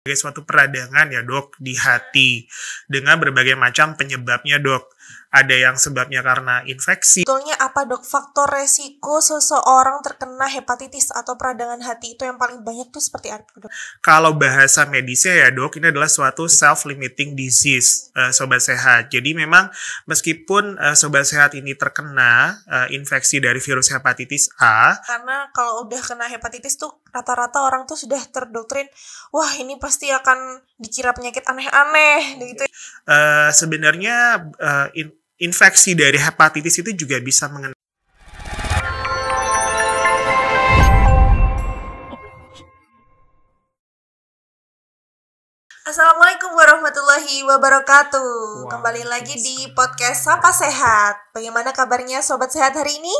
sebagai suatu peradangan ya dok di hati dengan berbagai macam penyebabnya dok. Ada yang sebabnya karena infeksi. Sebetulnya apa dok faktor resiko seseorang terkena hepatitis atau peradangan hati itu yang paling banyak tuh seperti apa dok? Kalau bahasa medisnya ya dok, ini adalah suatu self-limiting disease, sobat sehat. Jadi memang meskipun sobat sehat ini terkena infeksi dari virus hepatitis A. Karena kalau udah kena hepatitis tuh rata-rata orang tuh sudah terdoktrin, wah ini pasti akan dikira penyakit aneh-aneh gitu. Sebenarnya infeksi dari hepatitis itu juga bisa mengenai. Assalamualaikum warahmatullahi wabarakatuh. Kembali lagi di podcast Sapa Sehat. Bagaimana kabarnya sobat sehat hari ini?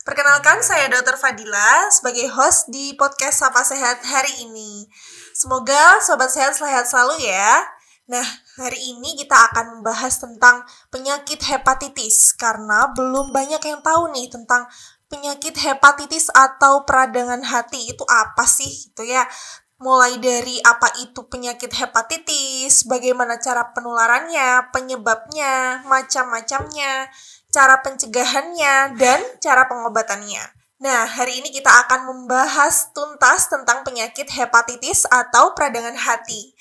Perkenalkan saya Dr. Fadila sebagai host di podcast Sapa Sehat hari ini. Semoga sobat sehat sehat selalu ya. Nah, hari ini kita akan membahas tentang penyakit hepatitis karena belum banyak yang tahu nih tentang penyakit hepatitis atau peradangan hati itu apa sih gitu ya. Mulai dari apa itu penyakit hepatitis, bagaimana cara penularannya, penyebabnya, macam-macamnya, cara pencegahannya, dan cara pengobatannya. Nah, hari ini kita akan membahas tuntas tentang penyakit hepatitis atau peradangan hati.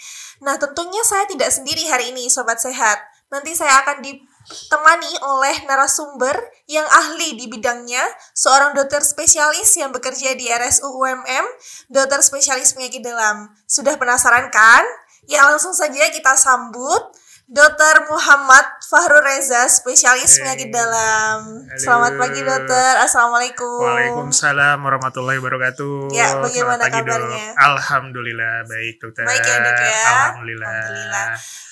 Nah, tentunya saya tidak sendiri hari ini, Sobat Sehat. Nanti saya akan ditemani oleh narasumber yang ahli di bidangnya, seorang dokter spesialis yang bekerja di RSU UMM, dokter spesialis penyakit dalam. Sudah penasaran kan? Ya, langsung saja kita sambut Dr. Muhammad Fahrul Reza, spesialis penyakit dalam. Halo. Selamat pagi dokter, Assalamualaikum. Waalaikumsalam warahmatullahi wabarakatuh. Ya, bagaimana pagi, kabarnya? Dok. Alhamdulillah, baik dokter. Baik ya dok ya. Alhamdulillah.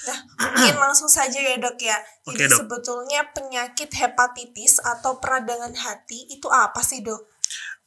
Nah, mungkin langsung saja ya dok ya. Jadi Oke, Dok. sebetulnya penyakit hepatitis atau peradangan hati itu apa sih dok?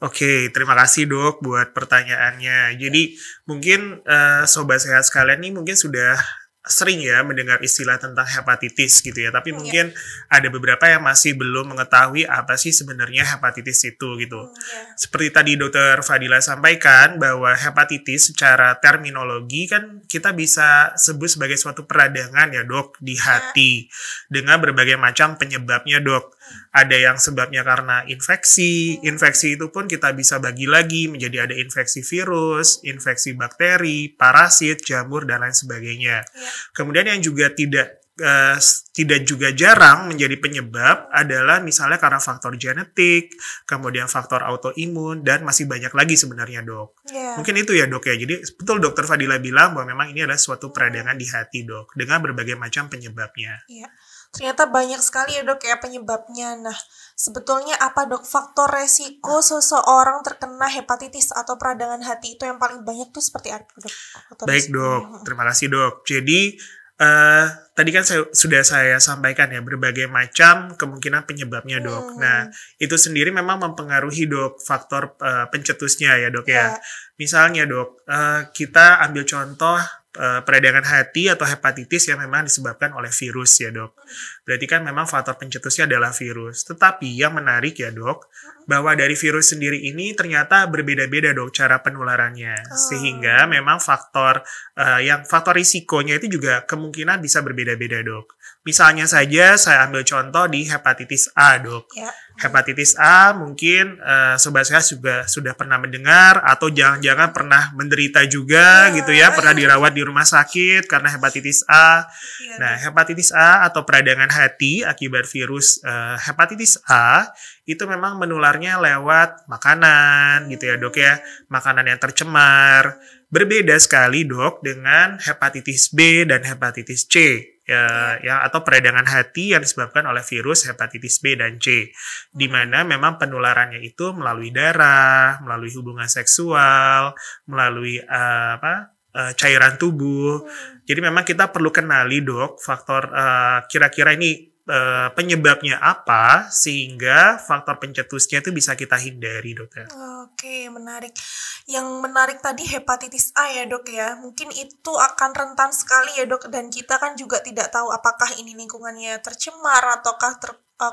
Oke, terima kasih dok buat pertanyaannya. Jadi mungkin sobat sehat sekalian nih mungkin sudah sering ya mendengar istilah tentang hepatitis gitu ya. Tapi mungkin ada beberapa yang masih belum mengetahui apa sih sebenarnya hepatitis itu gitu. Seperti tadi dokter Fadila sampaikan bahwa hepatitis secara terminologi kan kita bisa sebut sebagai suatu peradangan ya dok di hati dengan berbagai macam penyebabnya dok. Ada yang sebabnya karena infeksi. Infeksi itu pun kita bisa bagi lagi menjadi ada infeksi virus, infeksi bakteri, parasit, jamur, dan lain sebagainya. Kemudian yang juga tidak juga jarang menjadi penyebab adalah misalnya karena faktor genetik, kemudian faktor autoimun, dan masih banyak lagi sebenarnya dok. Mungkin itu ya dok ya. Jadi betul dokter Fadila bilang bahwa memang ini adalah suatu peradangan di hati dok dengan berbagai macam penyebabnya. Ternyata banyak sekali ya dok ya penyebabnya. Nah, sebetulnya apa dok faktor resiko seseorang terkena hepatitis atau peradangan hati itu yang paling banyak tuh seperti apa dok? Baik dok, terima kasih dok. Jadi tadi kan sudah saya sampaikan ya berbagai macam kemungkinan penyebabnya dok. Nah itu sendiri memang mempengaruhi dok faktor pencetusnya ya dok ya. Misalnya dok, kita ambil contoh peradangan hati atau hepatitis yang memang disebabkan oleh virus ya dok. Berarti kan memang faktor pencetusnya adalah virus. Tetapi yang menarik ya dok, bahwa dari virus sendiri ini ternyata berbeda-beda dok cara penularannya. Sehingga memang faktor risikonya itu juga kemungkinan bisa berbeda-beda dok. Misalnya saja saya ambil contoh di hepatitis A dok. Hepatitis A mungkin sobat saya juga sudah pernah mendengar atau jangan-jangan pernah menderita juga gitu ya, pernah dirawat di rumah sakit karena hepatitis A. Nah, hepatitis A atau peradangan hati akibat virus hepatitis A itu memang menularnya lewat makanan gitu ya dok ya, makanan yang tercemar. Berbeda sekali dok dengan hepatitis B dan hepatitis C. Atau peradangan hati yang disebabkan oleh virus hepatitis B dan C, di mana memang penularannya itu melalui darah, melalui hubungan seksual, melalui cairan tubuh. Jadi memang kita perlu kenali dok faktor kira-kira ini penyebabnya apa sehingga faktor pencetusnya itu bisa kita hindari dokter. Oke, menarik. Yang menarik tadi hepatitis A ya dok ya, mungkin itu akan rentan sekali ya dok, dan kita kan juga tidak tahu apakah ini lingkungannya tercemar ataukah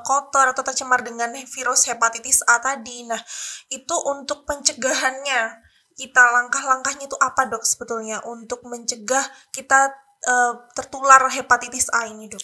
kotor atau tercemar dengan virus hepatitis A tadi. Nah, itu untuk pencegahannya. kita langkah-langkahnya itu apa dok sebetulnya untuk mencegah kita tertular hepatitis A ini dok?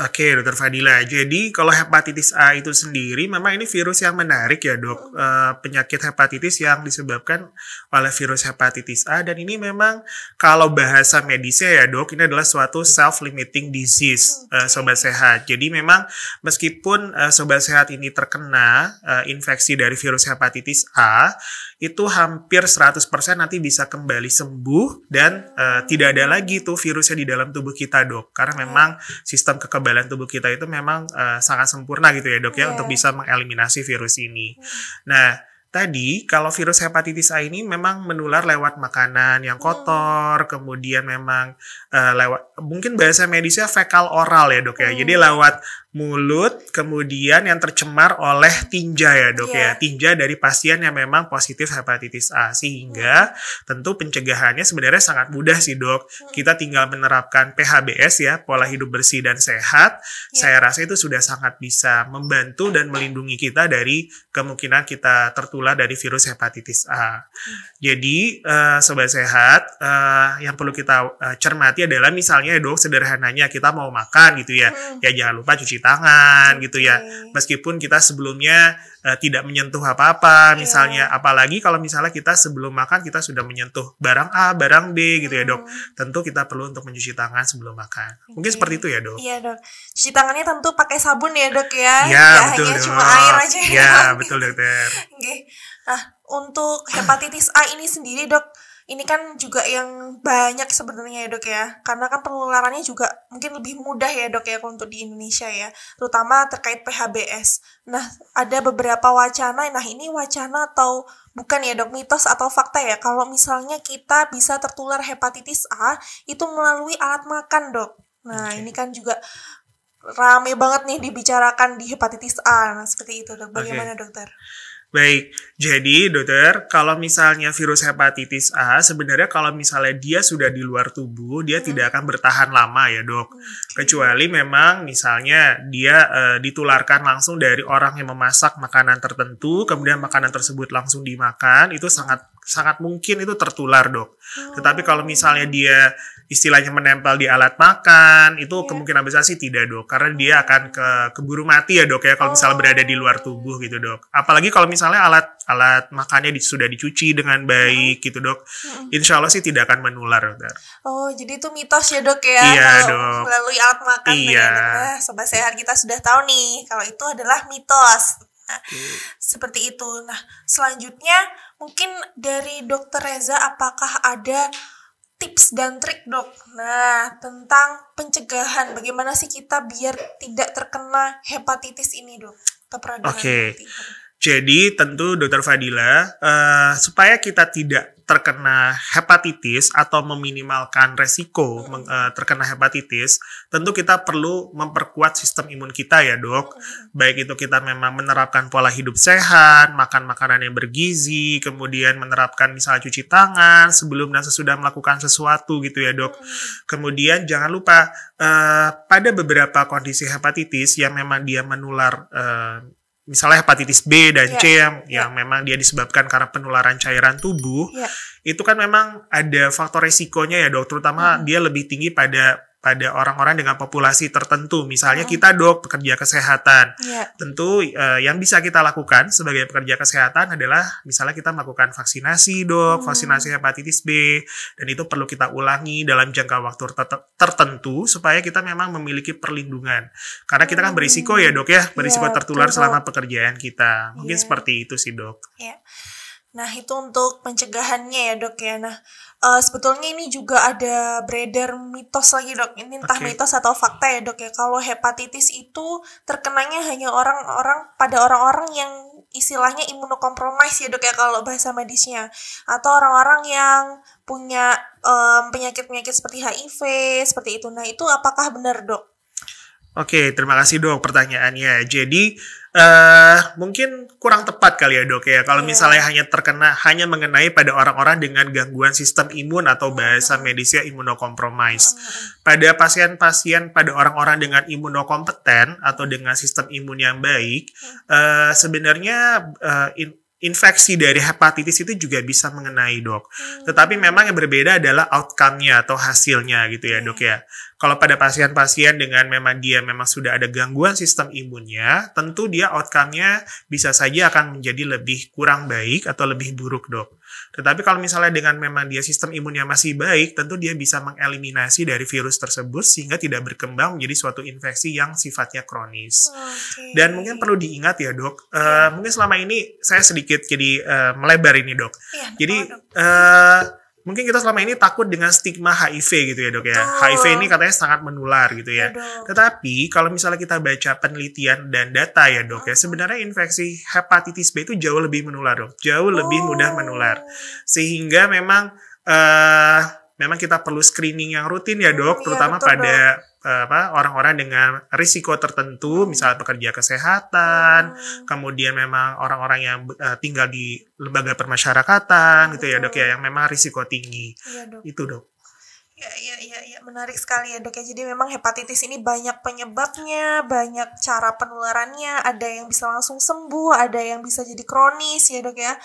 Oke, Dokter Fadila. Jadi kalau hepatitis A itu sendiri memang ini virus yang menarik ya dok. Penyakit hepatitis yang disebabkan oleh virus hepatitis A, dan ini memang kalau bahasa medisnya ya dok, ini adalah suatu self-limiting disease, sobat sehat. Jadi memang meskipun sobat sehat ini terkena infeksi dari virus hepatitis A, itu hampir 100% nanti bisa kembali sembuh dan tidak ada lagi tuh virusnya di dalam tubuh kita dok. Karena memang sistem kekebalan tubuh kita itu memang sangat sempurna gitu ya dok ya untuk bisa mengeliminasi virus ini. Nah, tadi kalau virus hepatitis A ini memang menular lewat makanan yang kotor, kemudian memang lewat, mungkin bahasa medisnya fekal oral ya dok ya. Jadi lewat mulut, kemudian yang tercemar oleh tinja ya dok ya. Tinja dari pasien yang memang positif hepatitis A. Sehingga tentu pencegahannya sebenarnya sangat mudah sih dok. Kita tinggal menerapkan PHBS ya, pola hidup bersih dan sehat. Saya rasa itu sudah sangat bisa membantu dan melindungi kita dari kemungkinan kita tertular dari virus hepatitis A. Jadi sobat sehat, yang perlu kita cermati adalah misalnya ya dok, sederhananya kita mau makan gitu ya. Ya jangan lupa cuci tangan gitu ya. Meskipun kita sebelumnya tidak menyentuh apa-apa misalnya, apalagi kalau misalnya kita sebelum makan kita sudah menyentuh barang A, barang B gitu ya dok. Tentu kita perlu untuk mencuci tangan sebelum makan. Mungkin seperti itu ya dok. Iya dok. Cuci tangannya tentu pakai sabun ya dok ya. Ya betul hanya dok. Cuma air aja ya. Ya betul dokter. Nah untuk hepatitis A ini sendiri dok, ini kan juga yang banyak sebenarnya ya dok ya, karena kan penularannya juga mungkin lebih mudah ya dok ya untuk di Indonesia ya, terutama terkait PHBS. Nah ada beberapa wacana, nah ini wacana atau bukan ya dok, mitos atau fakta ya, kalau misalnya kita bisa tertular hepatitis A itu melalui alat makan dok. Nah ini kan juga rame banget nih dibicarakan di hepatitis A, nah seperti itu dok, bagaimana dokter? Baik, jadi dokter, kalau misalnya virus hepatitis A, sebenarnya kalau misalnya dia sudah di luar tubuh, dia tidak akan bertahan lama ya dok. Kecuali memang misalnya dia ditularkan langsung dari orang yang memasak makanan tertentu, kemudian makanan tersebut langsung dimakan, itu sangat mungkin itu tertular dok. Tetapi kalau misalnya dia istilahnya menempel di alat makan, itu kemungkinan besar sih tidak dok, karena dia akan keburu mati ya dok ya kalau misalnya berada di luar tubuh gitu dok. Apalagi kalau misalnya alat makannya sudah dicuci dengan baik gitu dok, insya Allah sih tidak akan menular dokter. Oh jadi itu mitos ya dok ya, iya, kalau dok. melalui alat makan. Iya. Nah, sobat sehat kita sudah tahu nih kalau itu adalah mitos. Nah, seperti itu. Nah selanjutnya mungkin dari dokter Reza, apakah ada tips dan trik dok, nah tentang pencegahan, bagaimana sih kita biar tidak terkena hepatitis ini dok? Oke. Jadi tentu Dokter Fadila, supaya kita tidak terkena hepatitis atau meminimalkan resiko terkena hepatitis, tentu kita perlu memperkuat sistem imun kita ya dok. Baik itu kita memang menerapkan pola hidup sehat, makan makanan yang bergizi, kemudian menerapkan misalnya cuci tangan sebelum dan sesudah melakukan sesuatu gitu ya dok. Kemudian jangan lupa pada beberapa kondisi hepatitis yang memang dia menular, misalnya hepatitis B dan C yang memang dia disebabkan karena penularan cairan tubuh, itu kan memang ada faktor resikonya ya dok, terutama dia lebih tinggi pada orang-orang dengan populasi tertentu. Misalnya kita dok, pekerja kesehatan. Tentu yang bisa kita lakukan sebagai pekerja kesehatan adalah misalnya kita melakukan vaksinasi dok, vaksinasi hepatitis B, dan itu perlu kita ulangi dalam jangka waktu tertentu supaya kita memang memiliki perlindungan. Karena kita kan berisiko ya dok ya, berisiko tertular selama pekerjaan kita. Mungkin seperti itu sih dok. Nah itu untuk pencegahannya ya dok ya. Nah sebetulnya ini juga ada beredar mitos lagi dok. Ini entah mitos atau fakta ya dok ya. Kalau hepatitis itu terkenanya hanya pada orang-orang yang istilahnya imunokompromis ya dok ya kalau bahasa medisnya. Atau orang-orang yang punya penyakit-penyakit seperti HIV, seperti itu. Nah itu apakah benar dok? Oke, terima kasih dok pertanyaannya. Jadi mungkin kurang tepat kali ya dok ya kalau misalnya hanya mengenai pada orang-orang dengan gangguan sistem imun atau bahasa medisnya imunokompromis. Pada pasien-pasien, pada orang-orang dengan imunokompeten atau dengan sistem imun yang baik, sebenarnya infeksi dari hepatitis itu juga bisa mengenai dok. Tetapi memang yang berbeda adalah outcome-nya atau hasilnya gitu ya dok ya. Kalau pada pasien-pasien dengan memang dia memang sudah ada gangguan sistem imunnya, tentu dia outcome-nya bisa saja akan menjadi lebih kurang baik atau lebih buruk dok. Tetapi kalau misalnya dengan memang dia sistem imunnya masih baik, tentu dia bisa mengeliminasi dari virus tersebut sehingga tidak berkembang menjadi suatu infeksi yang sifatnya kronis. Dan mungkin perlu diingat ya dok, mungkin selama ini saya sedikit jadi melebar ini dok. Jadi mungkin kita selama ini takut dengan stigma HIV gitu ya dok ya. HIV ini katanya sangat menular gitu ya. Tetapi kalau misalnya kita baca penelitian dan data ya dok ya, sebenarnya infeksi hepatitis B itu jauh lebih menular dok. Jauh lebih mudah menular. Sehingga memang memang kita perlu screening yang rutin ya dok, terutama pada orang-orang dengan risiko tertentu, misalnya pekerja kesehatan, kemudian memang orang-orang yang tinggal di lembaga permasyarakatan gitu ya dok ya, yang memang risiko tinggi. Itu dok. Ya, menarik sekali ya dok ya. Jadi memang hepatitis ini banyak penyebabnya, banyak cara penularannya, ada yang bisa langsung sembuh, ada yang bisa jadi kronis ya dok ya.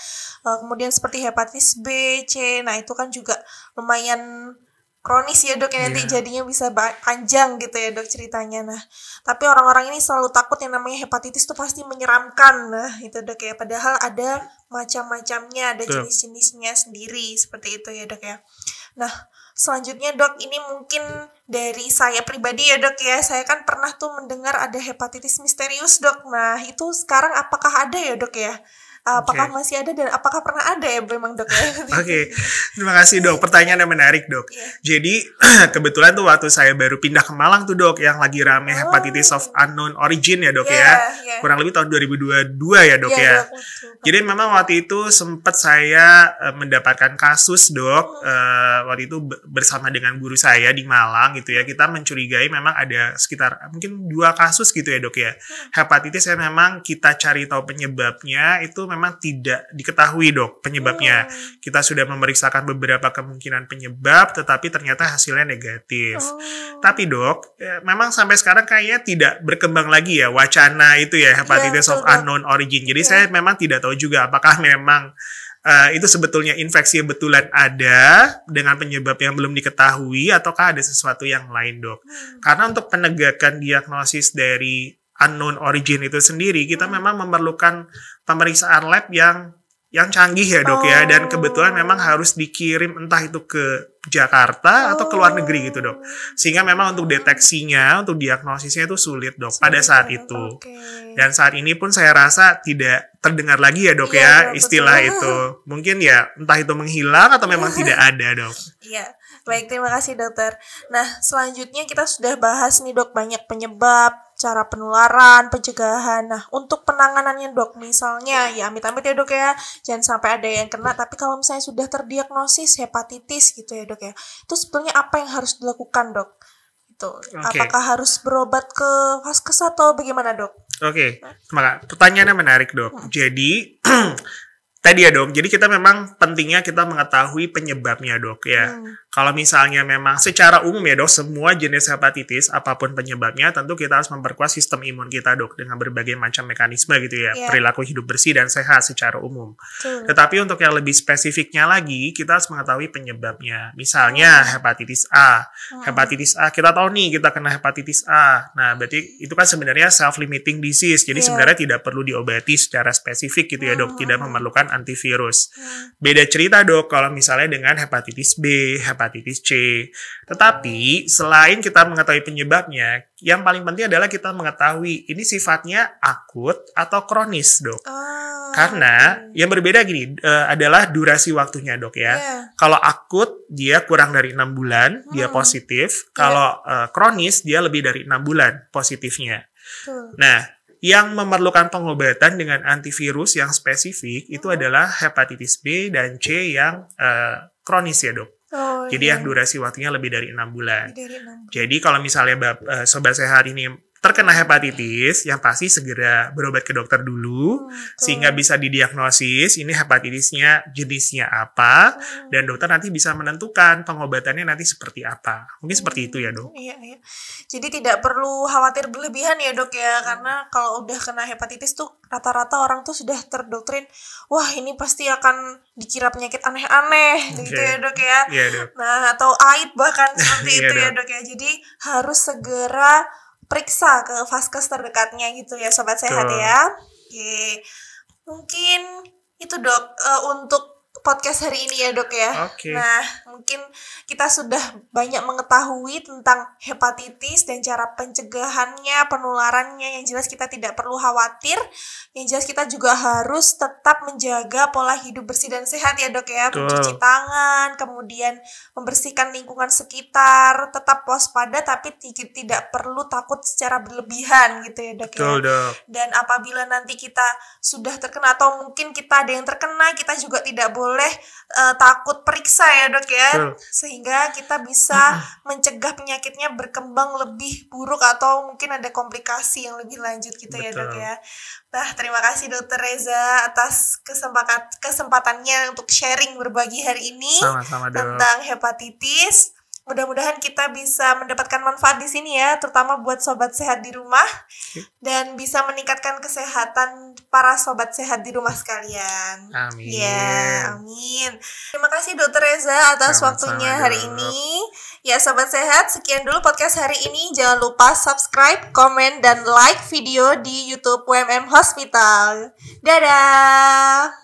Kemudian seperti hepatitis B, C, nah itu kan juga lumayan kronis ya dok ya, nanti jadinya bisa panjang gitu ya dok ceritanya. Nah, tapi orang-orang ini selalu takut yang namanya hepatitis tuh pasti menyeramkan. Nah, itu dok ya, padahal ada macam-macamnya, ada jenis-jenisnya sendiri seperti itu ya dok ya. Nah, selanjutnya dok, ini mungkin dari saya pribadi ya dok ya, saya kan pernah tuh mendengar ada hepatitis misterius dok. Nah, itu sekarang apakah ada ya dok ya? Apakah masih ada dan apakah pernah ada ya memang dok ya? Terima kasih dok, pertanyaan yang menarik dok. Jadi kebetulan tuh waktu saya baru pindah ke Malang tuh dok, yang lagi rame hepatitis of unknown origin ya dok ya. Kurang lebih tahun 2022 ya dok ya. Jadi memang waktu itu sempat saya mendapatkan kasus dok, waktu itu bersama dengan guru saya di Malang gitu ya. Kita mencurigai memang ada sekitar mungkin 2 kasus gitu ya dok ya. Hepatitis yang memang kita cari tahu penyebabnya itu memang tidak diketahui dok penyebabnya. Kita sudah memeriksakan beberapa kemungkinan penyebab, tetapi ternyata hasilnya negatif. Tapi dok, memang sampai sekarang kayaknya tidak berkembang lagi ya wacana itu ya, hepatitis of unknown origin. Jadi saya memang tidak tahu juga apakah memang itu sebetulnya infeksi yang betulan ada dengan penyebab yang belum diketahui ataukah ada sesuatu yang lain dok. Karena untuk penegakan diagnosis dari unknown origin itu sendiri, kita memang memerlukan pemeriksaan lab yang canggih ya dok ya, dan kebetulan memang harus dikirim entah itu ke Jakarta atau ke luar negeri gitu dok, sehingga memang untuk deteksinya, untuk diagnosisnya itu sulit dok pada saat itu. Dan saat ini pun saya rasa tidak terdengar lagi ya dok ya istilah itu, mungkin ya entah itu menghilang atau memang tidak ada dok. Iya. Baik, terima kasih dokter. Nah, selanjutnya kita sudah bahas nih dok, banyak penyebab, cara penularan, pencegahan. Nah, untuk penanganannya dok, misalnya ya amit-amit ya dok ya, jangan sampai ada yang kena, tapi kalau misalnya sudah terdiagnosis hepatitis gitu ya dok ya, itu sebetulnya apa yang harus dilakukan dok? Apakah harus berobat ke vaskes atau bagaimana dok? Pertanyaannya menarik dok. Jadi tadi ya dok, jadi kita memang pentingnya kita mengetahui penyebabnya dok ya. Kalau misalnya memang secara umum ya dok, semua jenis hepatitis apapun penyebabnya, tentu kita harus memperkuat sistem imun kita dok dengan berbagai macam mekanisme gitu ya, perilaku hidup bersih dan sehat secara umum. Tetapi untuk yang lebih spesifiknya lagi, kita harus mengetahui penyebabnya. Misalnya hepatitis A. Hepatitis A, kita tahu nih kita kena hepatitis A. Nah, berarti itu kan sebenarnya self-limiting disease. Jadi sebenarnya tidak perlu diobati secara spesifik gitu ya dok, tidak memerlukan antivirus. Beda cerita dok kalau misalnya dengan hepatitis B, hepatitis C. Tetapi selain kita mengetahui penyebabnya, yang paling penting adalah kita mengetahui ini sifatnya akut atau kronis dok. Karena yang berbeda gini adalah durasi waktunya dok ya. Kalau akut dia kurang dari 6 bulan dia positif. Kalau kronis dia lebih dari 6 bulan positifnya. Nah, yang memerlukan pengobatan dengan antivirus yang spesifik itu adalah hepatitis B dan C yang kronis ya dok. Jadi yang durasi waktunya lebih dari 6 bulan. Jadi kalau misalnya sobat sehat ini terkena hepatitis, yang pasti segera berobat ke dokter dulu, sehingga bisa didiagnosis ini hepatitisnya jenisnya apa, dan dokter nanti bisa menentukan pengobatannya nanti seperti apa. Mungkin seperti itu ya, Dok. Iya. Jadi tidak perlu khawatir berlebihan ya, Dok ya, karena kalau udah kena hepatitis tuh rata-rata orang tuh sudah terdoktrin, wah ini pasti akan dikira penyakit aneh-aneh gitu ya, Dok ya. Iya, Dok. Nah, atau aib bahkan seperti itu ya, Dok ya. Jadi harus segera periksa ke vaskes terdekatnya gitu ya, Sobat Sehat ya. Oke. Mungkin itu, Dok, untuk podcast hari ini ya, Dok ya. Nah, mungkin kita sudah banyak mengetahui tentang hepatitis dan cara pencegahannya, penularannya. Yang jelas kita tidak perlu khawatir. Yang jelas kita juga harus tetap menjaga pola hidup bersih dan sehat ya, Dok ya. Mencuci tangan, kemudian membersihkan lingkungan sekitar, tetap waspada tapi tidak perlu takut secara berlebihan gitu ya, Dok ya. Dok. Dan apabila nanti kita sudah terkena atau mungkin kita ada yang terkena, kita juga tidak boleh takut periksa ya, Dok ya. Sehingga kita bisa mencegah penyakitnya berkembang lebih buruk atau mungkin ada komplikasi yang lebih lanjut gitu ya, Dok ya. Nah, terima kasih Dr. Reza atas kesempatannya untuk sharing berbagi hari ini. Sama-sama, Dok. Tentang hepatitis. Mudah-mudahan kita bisa mendapatkan manfaat di sini ya, terutama buat sobat sehat di rumah dan bisa meningkatkan kesehatan para sobat sehat di rumah sekalian. Amin. Ya, amin. Terima kasih Dr. Reza atas waktunya hari ini. Ya, sobat sehat, sekian dulu podcast hari ini. Jangan lupa subscribe, komen, dan like video di YouTube UMM Hospital. Dadah.